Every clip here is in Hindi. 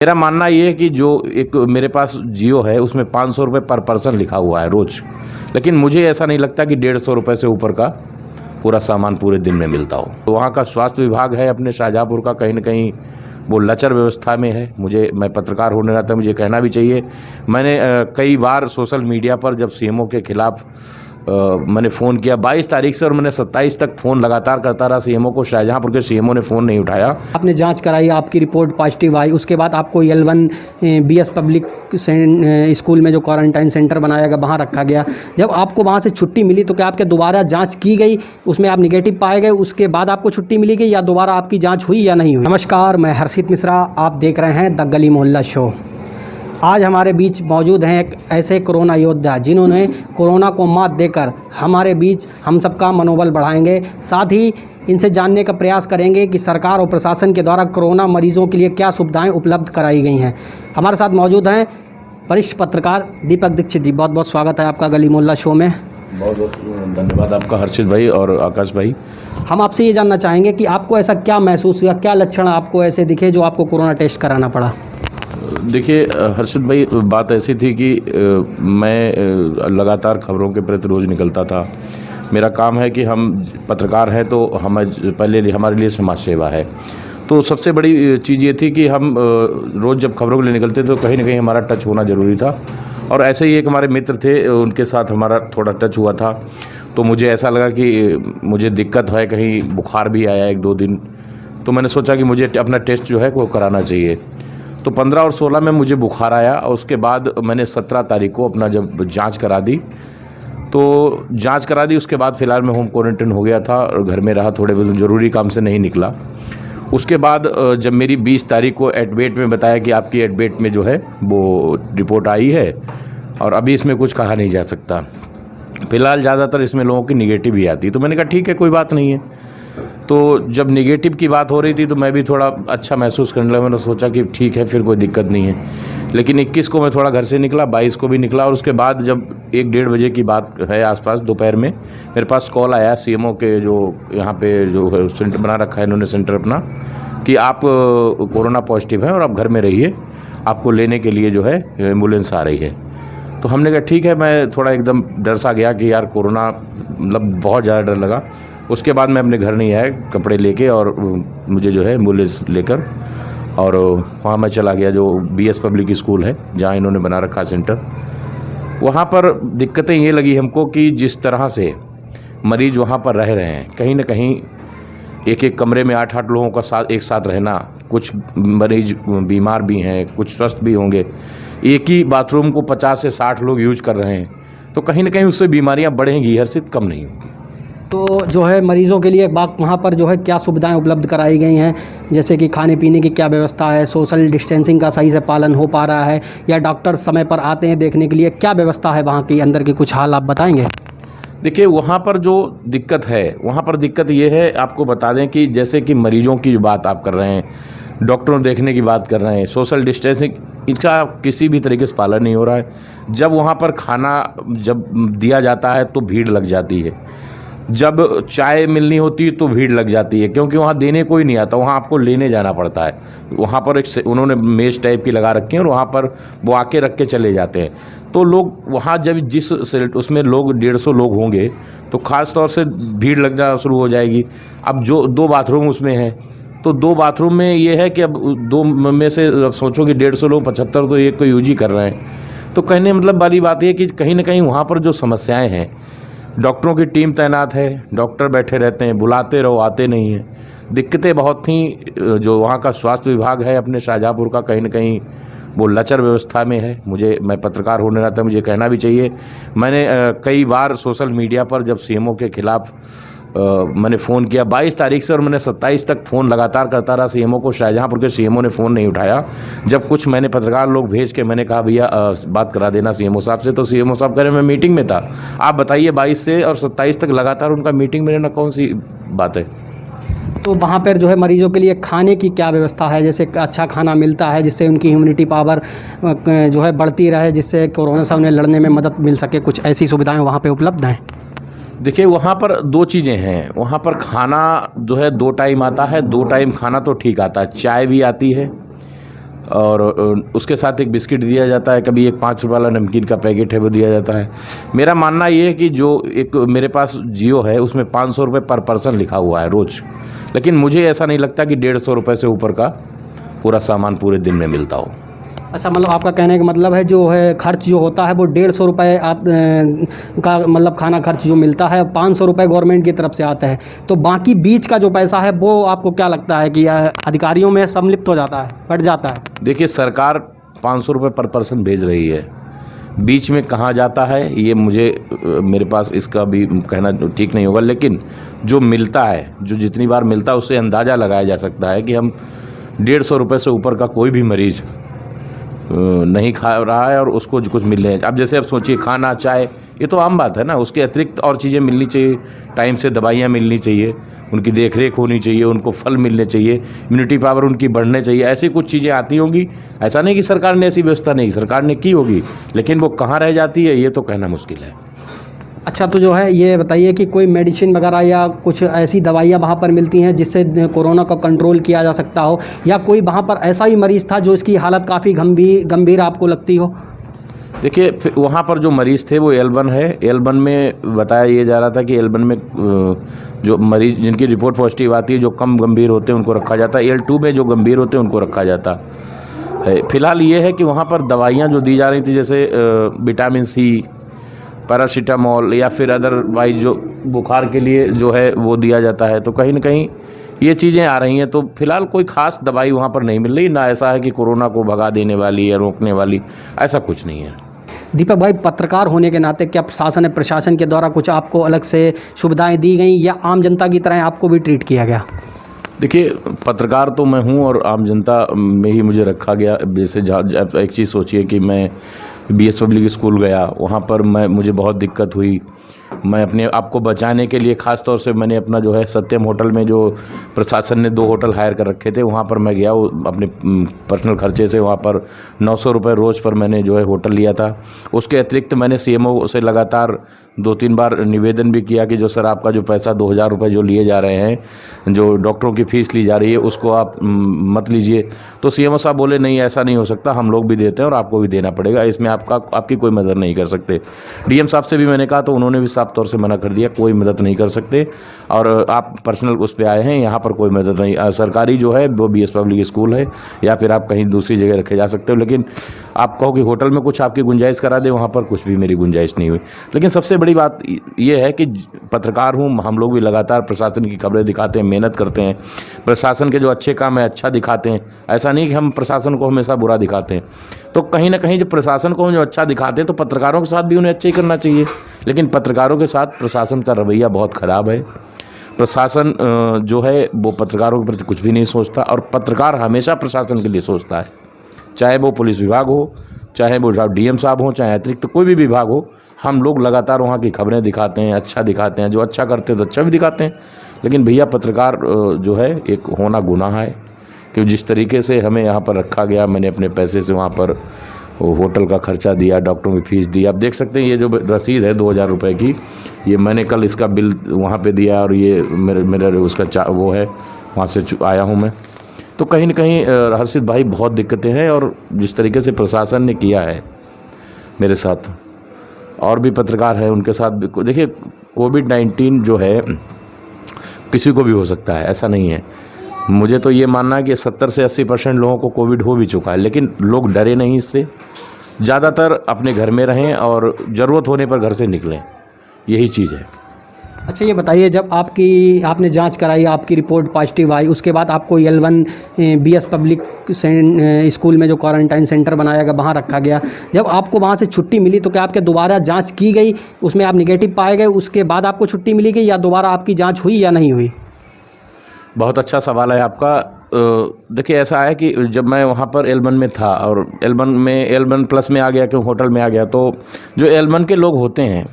मेरा मानना ये है कि जो एक मेरे पास जियो है उसमें 500 रुपये पर पर्सन लिखा हुआ है रोज़, लेकिन मुझे ऐसा नहीं लगता कि 150 रुपये से ऊपर का पूरा सामान पूरे दिन में मिलता हो। तो वहाँ का स्वास्थ्य विभाग है अपने शाहजहाँपुर का, कहीं ना कहीं वो लचर व्यवस्था में है। मैं पत्रकार होने नाते मुझे कहना भी चाहिए। मैंने कई बार सोशल मीडिया पर जब सीएमओ के खिलाफ मैंने फ़ोन किया 22 तारीख से, और मैंने 27 तक फ़ोन लगातार करता रहा सीएमओ को। शाहजहाँपुर के सीएमओ ने फ़ोन नहीं उठाया। आपने जांच कराई, आपकी रिपोर्ट पॉजिटिव आई, उसके बाद आपको L1 BS पब्लिक स्कूल में जो क्वारंटाइन सेंटर बनाया गया वहाँ रखा गया। जब आपको वहाँ से छुट्टी मिली तो क्या आपके दोबारा जांच की गई, उसमें आप निगेटिव पाए गए, उसके बाद आपको छुट्टी मिली गई या दोबारा आपकी जाँच हुई या नहीं हुई? नमस्कार, मैं हर्षित मिश्रा, आप देख रहे हैं द गली मोहल्ला शो। आज हमारे बीच मौजूद हैं एक ऐसे कोरोना योद्धा जिन्होंने कोरोना को मात देकर हमारे बीच हम सबका मनोबल बढ़ाएंगे। साथ ही इनसे जानने का प्रयास करेंगे कि सरकार और प्रशासन के द्वारा कोरोना मरीजों के लिए क्या सुविधाएं उपलब्ध कराई गई हैं। हमारे साथ मौजूद हैं वरिष्ठ पत्रकार दीपक दीक्षित जी। बहुत बहुत स्वागत है आपका गली मोहल्ला शो में। बहुत बहुत धन्यवाद आपका हर्षित भाई और आकाश भाई। हम आपसे ये जानना चाहेंगे कि आपको ऐसा क्या महसूस हुआ, क्या लक्षण आपको ऐसे दिखे जो आपको कोरोना टेस्ट कराना पड़ा? देखिए हर्षित भाई, बात ऐसी थी कि मैं लगातार खबरों के प्रति रोज़ निकलता था। मेरा काम है कि हम पत्रकार हैं तो हमारे लिए समाज सेवा है। तो सबसे बड़ी चीज़ ये थी कि हम रोज़ जब खबरों के लिए निकलते तो कहीं ना कहीं हमारा टच होना ज़रूरी था। और ऐसे ही एक हमारे मित्र थे, उनके साथ हमारा थोड़ा टच हुआ था। तो मुझे ऐसा लगा कि मुझे दिक्कत है, कहीं बुखार भी आया 1-2 दिन। तो मैंने सोचा कि मुझे अपना टेस्ट जो है वो कराना चाहिए। तो 15 और 16 में मुझे बुखार आया, और उसके बाद मैंने 17 तारीख को अपना जब जांच करा दी, उसके बाद फ़िलहाल मैं होम क्वारंटाइन हो गया था और घर में रहा, थोड़े बहुत ज़रूरी काम से नहीं निकला। उसके बाद जब मेरी 20 तारीख को एडमिट में बताया कि आपकी एडमिट में जो है वो रिपोर्ट आई है और अभी इसमें कुछ कहा नहीं जा सकता। फ़िलहाल ज़्यादातर इसमें लोगों की निगेटिव ही आती, तो मैंने कहा ठीक है, कोई बात नहीं है। तो जब निगेटिव की बात हो रही थी तो मैं भी थोड़ा अच्छा महसूस करने लगा। मैंने सोचा कि ठीक है, फिर कोई दिक्कत नहीं है। लेकिन 21 को मैं थोड़ा घर से निकला, 22 को भी निकला, और उसके बाद जब 1-1:30 बजे की बात है आसपास दोपहर में, मेरे पास कॉल आया सीएमओ के, जो यहाँ पे जो सेंटर बना रखा है इन्होंने सेंटर अपना, कि आप कोरोना पॉजिटिव हैं और आप घर में रहिए, आपको लेने के लिए जो है एम्बुलेंस आ रही है। तो हमने कहा ठीक है। मैं थोड़ा एकदम डर सा गया कि यार कोरोना, मतलब बहुत ज़्यादा डर लगा। उसके बाद मैं अपने घर नहीं आया, कपड़े लेके, और मुझे जो है एम्बुलेंस लेकर और वहाँ मैं चला गया जो BS पब्लिक स्कूल है जहाँ इन्होंने बना रखा सेंटर। वहाँ पर दिक्कतें ये लगी हमको कि जिस तरह से मरीज़ वहाँ पर रह रहे हैं, कहीं ना कहीं एक कमरे में 8-8 लोगों का एक साथ रहना, कुछ मरीज बीमार भी हैं, कुछ स्वस्थ भी होंगे, एक ही बाथरूम को 50 से 60 लोग यूज कर रहे हैं, तो कहीं ना कहीं उससे बीमारियाँ बढ़ेंगी, हर्षित कम नहीं होंगी। तो जो है मरीज़ों के लिए वहाँ पर जो है क्या सुविधाएं उपलब्ध कराई गई हैं, जैसे कि खाने पीने की क्या व्यवस्था है, सोशल डिस्टेंसिंग का सही से पालन हो पा रहा है, या डॉक्टर समय पर आते हैं देखने के लिए, क्या व्यवस्था है वहाँ की अंदर की, कुछ हाल आप बताएंगे? देखिए वहाँ पर जो दिक्कत है, वहाँ पर दिक्कत ये है, आपको बता दें कि जैसे कि मरीजों की बात आप कर रहे हैं, डॉक्टरों देखने की बात कर रहे हैं, सोशल डिस्टेंसिंग, इनका किसी भी तरीके से पालन नहीं हो रहा है। जब वहाँ पर खाना जब दिया जाता है तो भीड़ लग जाती है, जब चाय मिलनी होती है तो भीड़ लग जाती है, क्योंकि वहाँ देने कोई नहीं आता, वहाँ आपको लेने जाना पड़ता है। वहाँ पर उन्होंने मेज़ टाइप की लगा रखी है और वहाँ पर वो आके रख के चले जाते हैं। तो लोग वहाँ जब उसमें लोग 150 लोग होंगे तो ख़ास तौर से भीड़ लगना शुरू हो जाएगी। अब जो 2 बाथरूम उसमें हैं, तो 2 बाथरूम में ये है कि अब 2 में से अब सोचो कि 150 लोग 75 तो एक को यूज ही कर रहे हैं। तो कहने मतलब वाली बात ये कि कहीं ना कहीं वहाँ पर जो समस्याएँ हैं, डॉक्टरों की टीम तैनात है, डॉक्टर बैठे रहते हैं, बुलाते रहो आते नहीं हैं, दिक्कतें बहुत थी। जो वहाँ का स्वास्थ्य विभाग है अपने शाहजहाँपुर का, कहीं ना कहीं वो लचर व्यवस्था में है। मैं पत्रकार होने नाते मुझे कहना भी चाहिए। मैंने कई बार सोशल मीडिया पर जब सीएमओ के खिलाफ मैंने फ़ोन किया 22 तारीख से, और मैंने 27 तक फ़ोन लगातार करता रहा सीएमओ को। शाहजहाँपुर के सीएमओ ने फ़ोन नहीं उठाया। जब कुछ मैंने पत्रकार लोग भेज के मैंने कहा भैया बात करा देना सीएमओ साहब से, तो सीएमओ साहब कह रहे मैं मीटिंग में था। आप बताइए 22 से और 27 तक लगातार उनका मीटिंग में रहना कौन सी बात है? तो वहाँ पर जो है मरीज़ों के लिए खाने की क्या व्यवस्था है, जैसे अच्छा खाना मिलता है जिससे उनकी इम्यूनिटी पावर जो है बढ़ती रहे, जिससे कोरोना से उन्हें लड़ने में मदद मिल सके, कुछ ऐसी सुविधाएं वहाँ पे उपलब्ध हैं? देखिए वहाँ पर 2 चीज़ें हैं। वहाँ पर खाना जो है 2 टाइम आता है, 2 टाइम खाना तो ठीक आता है, चाय भी आती है और उसके साथ एक बिस्किट दिया जाता है, कभी एक 5 रुपये वाला नमकीन का पैकेट है वो दिया जाता है। मेरा मानना ये है कि जो एक मेरे पास जियो है उसमें 500 रुपये पर पर्सन लिखा हुआ है रोज़, लेकिन मुझे ऐसा नहीं लगता कि 150 रुपये से ऊपर का पूरा सामान पूरे दिन में मिलता हो। अच्छा, मतलब आपका कहने का मतलब है जो है खर्च जो होता है वो 150 रुपये आप का मतलब खाना खर्च जो मिलता है 500 रुपये गवर्नमेंट की तरफ से आता है, तो बाकी बीच का जो पैसा है वो आपको क्या लगता है कि अधिकारियों में सम्मिलित हो जाता है, बढ़ जाता है? देखिए, सरकार 500 रुपये पर पर्सन भेज रही है, बीच में कहाँ जाता है ये मेरे पास इसका भी कहना ठीक नहीं होगा, लेकिन जो मिलता है, जो जितनी बार मिलता है उससे अंदाज़ा लगाया जा सकता है कि हम 150 रुपये से ऊपर का कोई भी मरीज़ नहीं खा रहा है और उसको कुछ मिल रहे हैं। अब जैसे अब सोचिए, खाना चाय ये तो आम बात है ना, उसके अतिरिक्त और चीज़ें मिलनी चाहिए, टाइम से दवाइयाँ मिलनी चाहिए, उनकी देखरेख होनी चाहिए, उनको फल मिलने चाहिए, इम्यूनिटी पावर उनकी बढ़ने चाहिए, ऐसी कुछ चीज़ें आती होंगी। ऐसा नहीं कि सरकार ने ऐसी व्यवस्था नहीं, सरकार ने की होगी, लेकिन वो कहाँ रह जाती है ये तो कहना मुश्किल है। अच्छा, तो जो है ये बताइए कि कोई मेडिसिन वगैरह या कुछ ऐसी दवाइयाँ वहाँ पर मिलती हैं जिससे कोरोना का कंट्रोल किया जा सकता हो, या कोई वहाँ पर ऐसा ही मरीज़ था जो इसकी हालत काफ़ी गंभीर आपको लगती हो? देखिए, वहाँ पर जो मरीज़ थे वो L1 है। L1 में बताया ये जा रहा था कि L1 में जो मरीज़ जिनकी रिपोर्ट पॉजिटिव आती है, जो कम गंभीर होते हैं उनको रखा जाता है, L2 में जो गंभीर होते हैं उनको रखा जाता है। फिलहाल ये है कि वहाँ पर दवाइयाँ जो दी जा रही थी, जैसे विटामिन C, पैरासीटामोल, या फिर अदरवाइज जो बुखार के लिए जो है वो दिया जाता है, तो कहीं ना कहीं ये चीज़ें आ रही हैं। तो फिलहाल कोई ख़ास दवाई वहाँ पर नहीं मिल रही, ना ऐसा है कि कोरोना को भगा देने वाली या रोकने वाली, ऐसा कुछ नहीं है। दीपक भाई, पत्रकार होने के नाते क्या प्रशासन के द्वारा कुछ आपको अलग से सुविधाएं दी गई या आम जनता की तरह आपको भी ट्रीट किया गया? देखिए, पत्रकार तो मैं हूँ और आम जनता में ही मुझे रखा गया। जैसे एक चीज़ सोचिए कि मैं BS पब्लिक स्कूल गया, वहाँ पर मुझे बहुत दिक्कत हुई। मैं अपने आप को बचाने के लिए ख़ास तौर से मैंने अपना जो है सत्यम होटल में, जो प्रशासन ने 2 होटल हायर कर रखे थे, वहाँ पर मैं गया, वो अपने पर्सनल खर्चे से वहाँ पर 900 रुपये रोज़ पर मैंने जो है होटल लिया था। उसके अतिरिक्त मैंने CMO से लगातार 2-3 बार निवेदन भी किया कि जो सर आपका जो पैसा 2000 रुपये जो लिए जा रहे हैं, जो डॉक्टरों की फ़ीस ली जा रही है, उसको आप मत लीजिए। तो CMO साहब बोले नहीं, ऐसा नहीं हो सकता, हम लोग भी देते हैं और आपको भी देना पड़ेगा, इसमें आपकी कोई मदद नहीं कर सकते। DM साहब से भी मैंने कहा तो उन्होंने भी साफ तौर से मना कर दिया, कोई मदद नहीं कर सकते, और आप पर्सनल उस पर आए हैं, यहाँ पर कोई मदद नहीं। सरकारी जो है वो BS पब्लिक स्कूल है, या फिर आप कहीं दूसरी जगह रखे जा सकते हो, लेकिन आप कहो कि होटल में कुछ आपकी गुंजाइश करा दे, वहाँ पर कुछ भी मेरी गुंजाइश नहीं हुई। लेकिन सबसे बड़ी बात ये है कि पत्रकार हूँ, हम लोग भी लगातार प्रशासन की खबरें दिखाते हैं, मेहनत करते हैं, प्रशासन के जो अच्छे काम है अच्छा दिखाते हैं। ऐसा नहीं कि हम प्रशासन को हमेशा बुरा दिखाते हैं। तो कहीं ना कहीं जब प्रशासन को हम जो अच्छा दिखाते हैं तो पत्रकारों के साथ भी उन्हें अच्छा ही करना चाहिए, लेकिन पत्रकारों के साथ प्रशासन का रवैया बहुत ख़राब है। प्रशासन जो है वो पत्रकारों के प्रति कुछ भी नहीं सोचता, और पत्रकार हमेशा प्रशासन के लिए सोचता है, चाहे वो पुलिस विभाग हो, चाहे वो DM साहब हो, चाहे अतिरिक्त कोई भी विभाग हो। हम लोग लगातार वहाँ की खबरें दिखाते हैं, अच्छा दिखाते हैं, जो अच्छा करते हैं तो अच्छा भी दिखाते हैं। लेकिन भैया, पत्रकार जो है एक होना गुनाह है, कि जिस तरीके से हमें यहाँ पर रखा गया, मैंने अपने पैसे से वहाँ पर होटल का खर्चा दिया, डॉक्टरों की फ़ीस दी। आप देख सकते हैं ये जो रसीद है 2000 रुपये की, ये मैंने कल इसका बिल वहाँ पे दिया, और ये मेरा उसका वो है, वहाँ से आया हूँ मैं। तो कहीं ना कहीं हर्षित भाई बहुत दिक्कतें हैं, और जिस तरीके से प्रशासन ने किया है मेरे साथ, और भी पत्रकार हैं उनके साथ भी। देखिए, कोविड-19 जो है किसी को भी हो सकता है, ऐसा नहीं है। मुझे तो ये मानना है कि 70 से 80% लोगों को कोविड हो भी चुका है, लेकिन लोग डरे नहीं इससे। ज़्यादातर अपने घर में रहें और ज़रूरत होने पर घर से निकलें, यही चीज़ है। अच्छा, ये बताइए, जब आपने जांच कराई, आपकी रिपोर्ट पॉजिटिव आई, उसके बाद आपको L1 BS पब्लिक स्कूल में जो क्वारंटाइन सेंटर बनाया गया वहाँ रखा गया, जब आपको वहाँ से छुट्टी मिली तो क्या आपके दोबारा जांच की गई, उसमें आप निगेटिव पाए गए, उसके बाद आपको छुट्टी मिली गई, या दोबारा आपकी जांच हुई या नहीं हुई? बहुत अच्छा सवाल है आपका। देखिए, ऐसा है कि जब मैं वहाँ पर L1 में था और L1 प्लस में आ गया, क्यों होटल में आ गया, तो जो L1 के लोग होते हैं,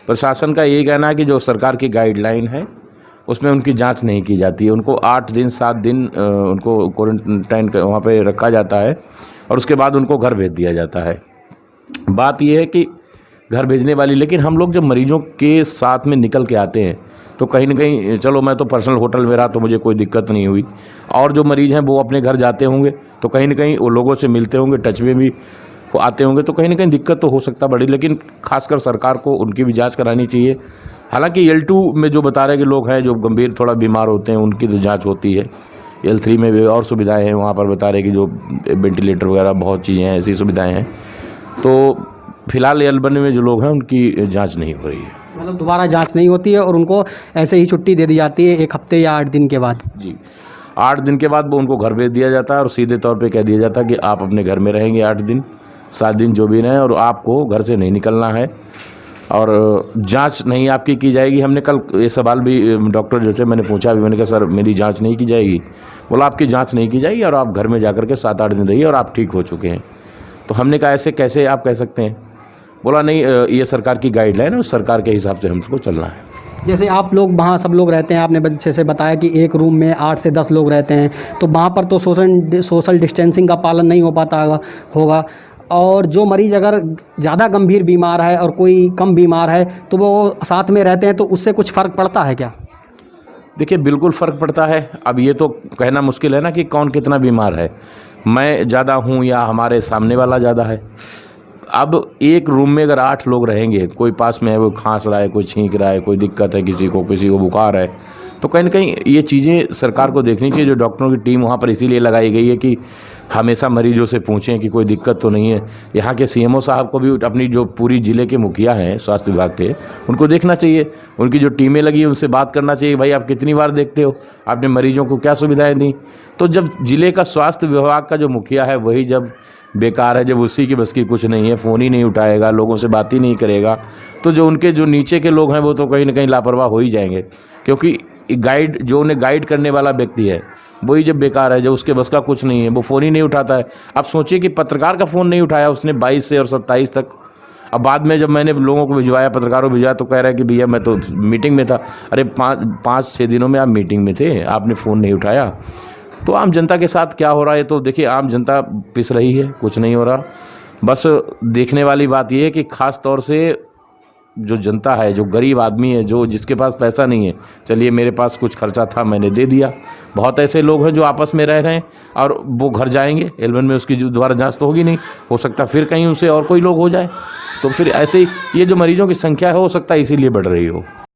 प्रशासन का यही कहना है कि जो सरकार की गाइडलाइन है उसमें उनकी जांच नहीं की जाती है। उनको 8 दिन 7 दिन उनको क्वारंटाइन वहाँ पे रखा जाता है, और उसके बाद उनको घर भेज दिया जाता है। बात यह है कि घर भेजने वाली, लेकिन हम लोग जब मरीजों के साथ में निकल के आते हैं तो कहीं ना कहीं, चलो मैं तो पर्सनल होटल में रहा तो मुझे कोई दिक्कत नहीं हुई, और जो मरीज़ हैं वो अपने घर जाते होंगे तो कहीं ना कहीं वो लोगों से मिलते होंगे, टच में भी वो आते होंगे, तो कहीं ना कहीं दिक्कत तो हो सकता बड़ी। लेकिन खासकर सरकार को उनकी भी जांच करानी चाहिए। हालांकि L2 में जो बता रहे हैं कि लोग हैं जो गंभीर थोड़ा बीमार होते हैं, उनकी तो जांच होती है। L3 में भी और सुविधाएं हैं, वहाँ पर बता रहे हैं कि जो वेंटिलेटर वगैरह बहुत चीज़ें हैं, ऐसी सुविधाएं हैं। तो फिलहाल L1 में जो लोग हैं उनकी जांच नहीं हो रही है। मतलब दोबारा जांच नहीं होती है और उनको ऐसे ही छुट्टी दे दी जाती है 1 हफ्ते या 8 दिन के बाद? जी, 8 दिन के बाद वो उनको घर भेज दिया जाता है और सीधे तौर पे कह दिया जाता है कि आप अपने घर में रहेंगे 8 दिन 7 दिन जो भी रहें, और आपको घर से नहीं निकलना है और जांच नहीं आपकी की जाएगी। हमने कल ये सवाल भी डॉक्टर जो थे मैंने पूछा भी, मैंने कहा सर मेरी जांच नहीं की जाएगी? बोला आपकी जांच नहीं की जाएगी और आप घर में जा कर के 7-8 दिन रहिए और आप ठीक हो चुके हैं। तो हमने कहा ऐसे कैसे आप कह सकते हैं? बोला नहीं, ये सरकार की गाइडलाइन है, उस सरकार के हिसाब से हमको चलना है। जैसे आप लोग वहाँ सब लोग रहते हैं, आपने अच्छे से बताया कि एक रूम में 8 से 10 लोग रहते हैं, तो वहाँ पर तो सोशल डिस्टेंसिंग का पालन नहीं हो पाता होगा। और जो मरीज़ अगर ज़्यादा गंभीर बीमार है और कोई कम बीमार है तो वो साथ में रहते हैं, तो उससे कुछ फ़र्क पड़ता है क्या? देखिए बिल्कुल फ़र्क पड़ता है। अब ये तो कहना मुश्किल है ना कि कौन कितना बीमार है, मैं ज़्यादा हूँ या हमारे सामने वाला ज़्यादा है। अब एक रूम में अगर 8 लोग रहेंगे, कोई पास में है वो खांस रहा है, कोई छींक रहा है, कोई दिक्कत है किसी को बुखार है, तो कहीं ना कहीं ये चीज़ें सरकार को देखनी चाहिए। जो डॉक्टरों की टीम वहाँ पर इसीलिए लगाई गई है कि हमेशा मरीजों से पूछें कि कोई दिक्कत तो नहीं है। यहाँ के CMO साहब को भी अपनी जो पूरी ज़िले के मुखिया हैं स्वास्थ्य विभाग के, उनको देखना चाहिए। उनकी जो टीमें लगी हैं उनसे बात करना चाहिए, भाई आप कितनी बार देखते हो, आपने मरीजों को क्या सुविधाएँ दी। तो जब ज़िले का स्वास्थ्य विभाग का जो मुखिया है वही जब बेकार है, जब उसी की बस की कुछ नहीं है, फ़ोन ही नहीं उठाएगा, लोगों से बात ही नहीं करेगा, तो जो उनके जो नीचे के लोग हैं वो तो कहीं ना कहीं लापरवाह हो ही जाएंगे। क्योंकि गाइड जो उन्हें गाइड करने वाला व्यक्ति है वही जब बेकार है, जब उसके बस का कुछ नहीं है, वो फ़ोन ही नहीं उठाता है। आप सोचिए कि पत्रकार का फ़ोन नहीं उठाया उसने 22 से और 27 तक। अब बाद में जब मैंने लोगों को भिजवाया, पत्रकारों को भिजवाया, तो कह रहा है कि भैया मैं तो मीटिंग में था। अरे 5-6 दिनों में आप मीटिंग में थे, आपने फ़ोन नहीं उठाया। तो आम जनता के साथ क्या हो रहा है, तो देखिए आम जनता पिस रही है, कुछ नहीं हो रहा। बस देखने वाली बात यह है कि ख़ास तौर से जो जनता है, जो गरीब आदमी है, जो जिसके पास पैसा नहीं है, चलिए मेरे पास कुछ खर्चा था मैंने दे दिया। बहुत ऐसे लोग हैं जो आपस में रह रहे हैं और वो घर जाएंगे, L1 में उसकी जो दोबारा जांच तो होगी नहीं, हो सकता फिर कहीं उनसे और कोई लोग हो जाए। तो फिर ऐसे ही ये जो मरीजों की संख्या है हो सकता है इसीलिए बढ़ रही हो।